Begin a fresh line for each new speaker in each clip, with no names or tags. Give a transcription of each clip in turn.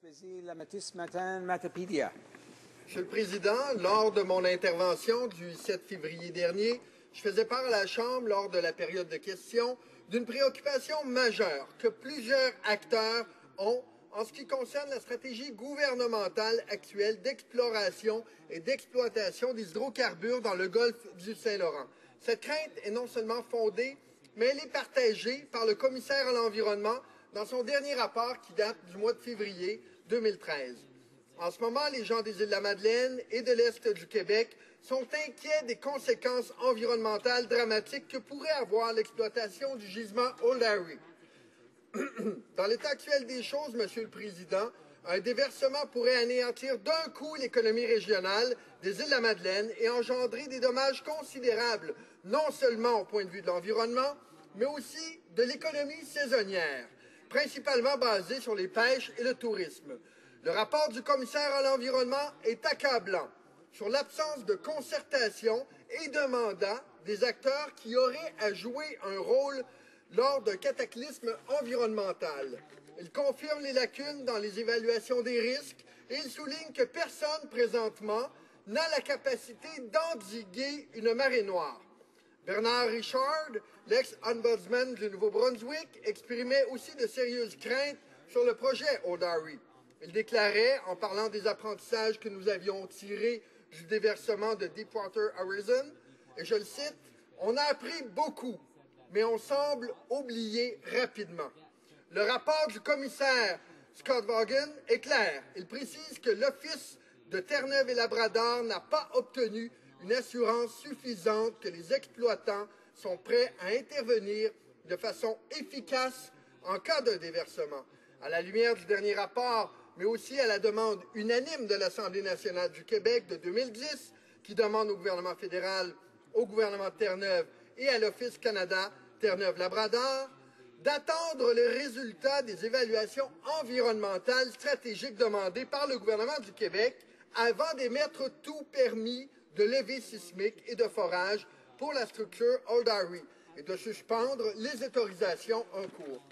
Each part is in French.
Monsieur le Président, lors de mon intervention du 7 février dernier, je faisais part à la Chambre, lors de la période de questions, d'une préoccupation majeure que plusieurs acteurs ont en ce qui concerne la stratégie gouvernementale actuelle d'exploration et d'exploitation des hydrocarbures dans le golfe du Saint-Laurent. Cette crainte est non seulement fondée, mais elle est partagée par le commissaire à l'Environnement dans son dernier rapport qui date du mois de février 2013. En ce moment, les gens des Îles-de-la-Madeleine et de l'Est du Québec sont inquiets des conséquences environnementales dramatiques que pourrait avoir l'exploitation du gisement Old Harry. Dans l'état actuel des choses, Monsieur le Président, un déversement pourrait anéantir d'un coup l'économie régionale des Îles-de-la-Madeleine et engendrer des dommages considérables, non seulement au point de vue de l'environnement, mais aussi de l'économie saisonnière, principalement basée sur les pêches et le tourisme. Le rapport du commissaire à l'Environnement est accablant sur l'absence de concertation et de mandat des acteurs qui auraient à jouer un rôle lors d'un cataclysme environnemental. Il confirme les lacunes dans les évaluations des risques et il souligne que personne présentement n'a la capacité d'endiguer une marée noire. Bernard Richard, l'ex-ombudsman du Nouveau-Brunswick, exprimait aussi de sérieuses craintes sur le projet Old Harry. Il déclarait, en parlant des apprentissages que nous avions tirés du déversement de Deepwater Horizon, et je le cite, « On a appris beaucoup, mais on semble oublier rapidement. » Le rapport du commissaire Scott Vaughan est clair. Il précise que l'Office de Terre-Neuve et Labrador n'a pas obtenu une assurance suffisante que les exploitants sont prêts à intervenir de façon efficace en cas de déversement. À la lumière du dernier rapport, mais aussi à la demande unanime de l'Assemblée nationale du Québec de 2010, qui demande au gouvernement fédéral, au gouvernement de Terre-Neuve et à l'Office Canada Terre-Neuve-Labrador, d'attendre le résultat des évaluations environnementales stratégiques demandées par le gouvernement du Québec avant d'émettre tout permis de levée sismique et de forage pour la structure Old Harry et de suspendre les autorisations en cours.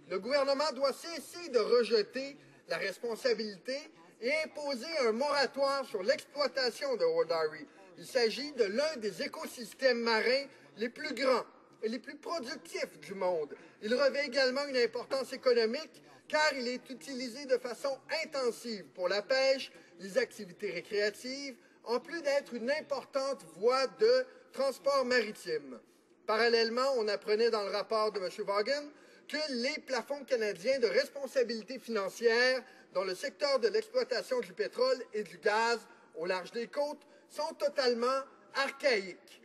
Le gouvernement doit cesser de rejeter la responsabilité et imposer un moratoire sur l'exploitation de Old Harry. Il s'agit de l'un des écosystèmes marins les plus grands et les plus productifs du monde. Il revêt également une importance économique car il est utilisé de façon intensive pour la pêche, les activités récréatives, en plus d'être une importante voie de transport maritime. Parallèlement, on apprenait dans le rapport de M. Vaughan que les plafonds canadiens de responsabilité financière dans le secteur de l'exploitation du pétrole et du gaz au large des côtes sont totalement archaïques.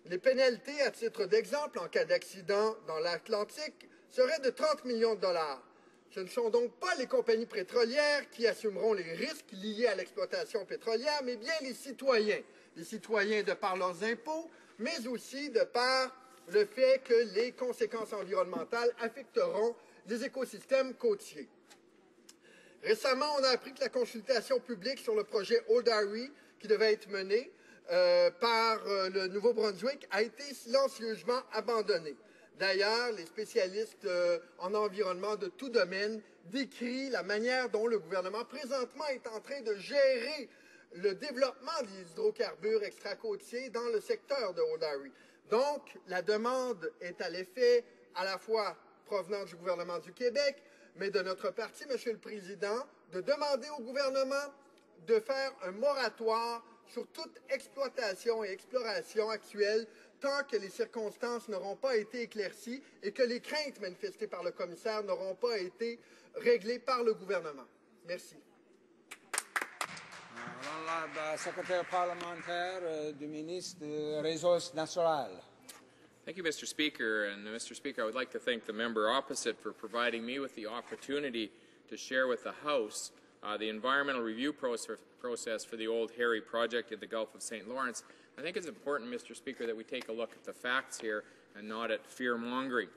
Les pénalités, à titre d'exemple, en cas d'accident dans l'Atlantique, seraient de 30 millions de dollars. Ce ne sont donc pas les compagnies pétrolières qui assumeront les risques liés à l'exploitation pétrolière, mais bien les citoyens. Les citoyens de par leurs impôts, mais aussi de par le fait que les conséquences environnementales affecteront les écosystèmes côtiers. Récemment, on a appris que la consultation publique sur le projet Old Harry, qui devait être menée par le Nouveau-Brunswick, a été silencieusement abandonnée. D'ailleurs, les spécialistes en environnement de tout domaine décrivent la manière dont le gouvernement présentement est en train de gérer le développement des hydrocarbures extracôtiers dans le secteur de Old Harry. Donc, la demande est à l'effet à la fois provenant du gouvernement du Québec, mais de notre parti, Monsieur le Président, de demander au gouvernement de faire un moratoire sur toute exploitation et exploration actuelle tant que les circonstances n'auront pas été éclaircies et que les craintes manifestées par le commissaire n'auront pas été réglées par le gouvernement. Merci.
L'honorable secrétaire parlementaire du ministre des Ressources naturelles.
Thank you, Mr. Speaker. And Mr. Speaker, I would like to thank the member opposite for providing me with the opportunity to share with the House the environmental review process for the Old Harry project in the Gulf of St. Lawrence. I think it's important, Mr. Speaker, that we take a look at the facts here and not at fear-mongering.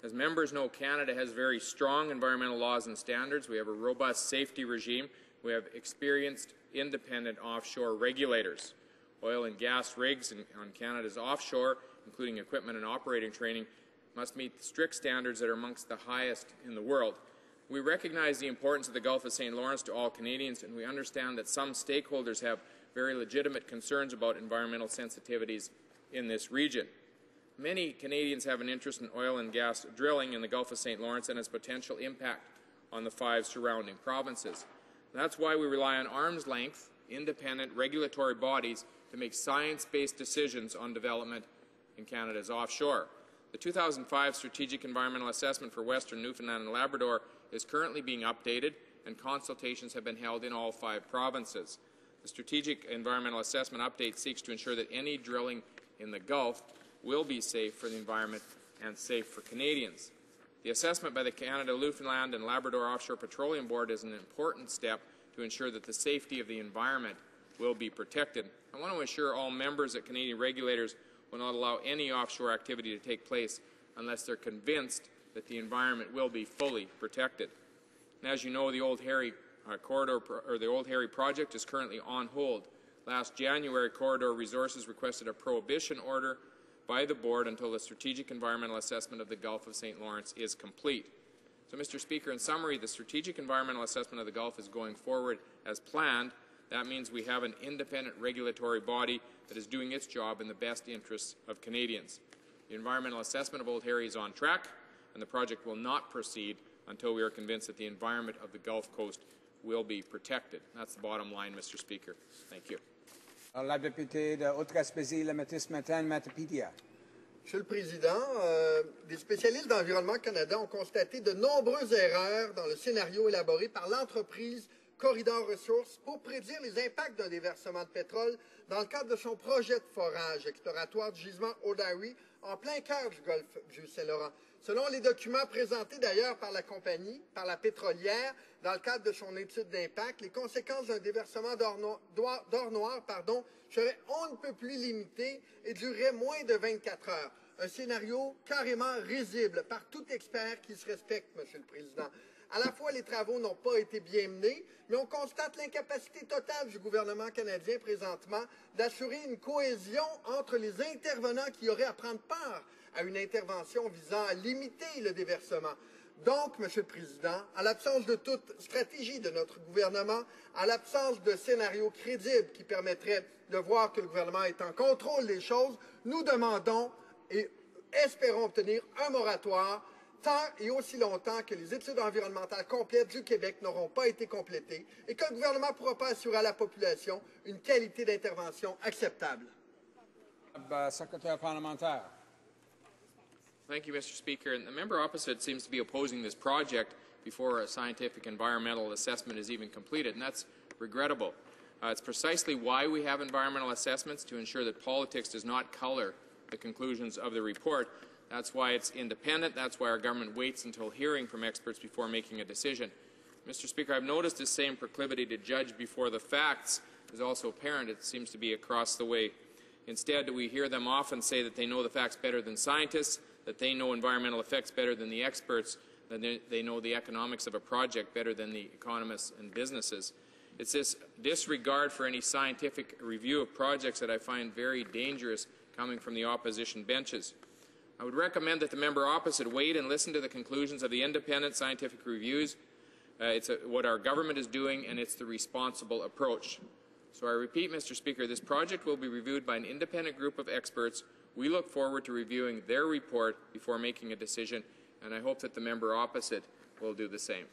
As members know, Canada has very strong environmental laws and standards. We have a robust safety regime. We have experienced, independent offshore regulators. Oil and gas rigs on Canada's offshore, including equipment and operating training, must meet strict standards that are amongst the highest in the world. We recognize the importance of the Gulf of St. Lawrence to all Canadians, and we understand that some stakeholders have very legitimate concerns about environmental sensitivities in this region. Many Canadians have an interest in oil and gas drilling in the Gulf of St. Lawrence and its potential impact on the 5 surrounding provinces. That's why we rely on arm's-length, independent regulatory bodies to make science-based decisions on development in Canada's offshore. The 2005 Strategic Environmental Assessment for Western Newfoundland and Labrador is currently being updated, and consultations have been held in all 5 provinces. The Strategic Environmental Assessment update seeks to ensure that any drilling in the Gulf will be safe for the environment and safe for Canadians. The assessment by the Canada, Newfoundland and Labrador Offshore Petroleum Board is an important step to ensure that the safety of the environment will be protected. I want to assure all members that Canadian regulators will not allow any offshore activity to take place unless they're convinced that the environment will be fully protected. And as you know, the Old Harry Corridor, or the Old Harry project, is currently on hold. Last January, Corridor Resources requested a prohibition order by the board until the strategic environmental assessment of the Gulf of St. Lawrence is complete. So, Mr. Speaker, in summary, the strategic environmental assessment of the Gulf is going forward as planned. That means we have an independent regulatory body that is doing its job in the best interests of Canadians. The environmental assessment of Old Harry is on track, and the project will not proceed until we are convinced that the environment of the Gulf Coast will be protected. That's the bottom line, Mr. Speaker. Thank you.
La députée de Haute-Gaspésie, la Métis Matin, Matapédia.
Monsieur le Président, des spécialistes d'Environnement Canada ont constaté de nombreuses erreurs dans le scénario élaboré par l'entreprise Corridor Resources pour prédire les impacts d'un déversement de pétrole dans le cadre de son projet de forage exploratoire du gisement Old Harry en plein cœur du golfe du Saint-Laurent. Selon les documents présentés d'ailleurs par la compagnie, par la pétrolière, dans le cadre de son étude d'impact, les conséquences d'un déversement d'or noir seraient on ne peut plus limitées et dureraient moins de 24 heures. Un scénario carrément risible par tout expert qui se respecte, Monsieur le Président. À la fois, les travaux n'ont pas été bien menés, mais on constate l'incapacité totale du gouvernement canadien présentement d'assurer une cohésion entre les intervenants qui auraient à prendre part à une intervention visant à limiter le déversement. Donc, Monsieur le Président, à l'absence de toute stratégie de notre gouvernement, à l'absence de scénario crédible qui permettrait de voir que le gouvernement est en contrôle des choses, nous demandons et espérons obtenir un moratoire tant et aussi longtemps que les études environnementales complètes du Québec n'auront pas été complétées et que le gouvernement ne pourra pas assurer à la population une qualité d'intervention acceptable.
Secrétaire parlementaire.
Thank you, Mr. Speaker. And the member opposite seems to be opposing this project before a scientific environmental assessment is even completed, and that's regrettable. It's precisely why we have environmental assessments, to ensure that politics does not color the conclusions of the report. That's why it's independent. That's why our government waits until hearing from experts before making a decision. Mr. Speaker, I've noticed this same proclivity to judge before the facts is also apparent. It seems to be across the way. Instead, we hear them often say that they know the facts better than scientists, that they know environmental effects better than the experts, that they know the economics of a project better than the economists and businesses. It's this disregard for any scientific review of projects that I find very dangerous coming from the opposition benches. I would recommend that the member opposite wait and listen to the conclusions of the independent scientific reviews. It's what our government is doing, and it's the responsible approach. So I repeat, Mr. Speaker, this project will be reviewed by an independent group of experts. We look forward to reviewing their report before making a decision, and I hope that the member opposite will do the same.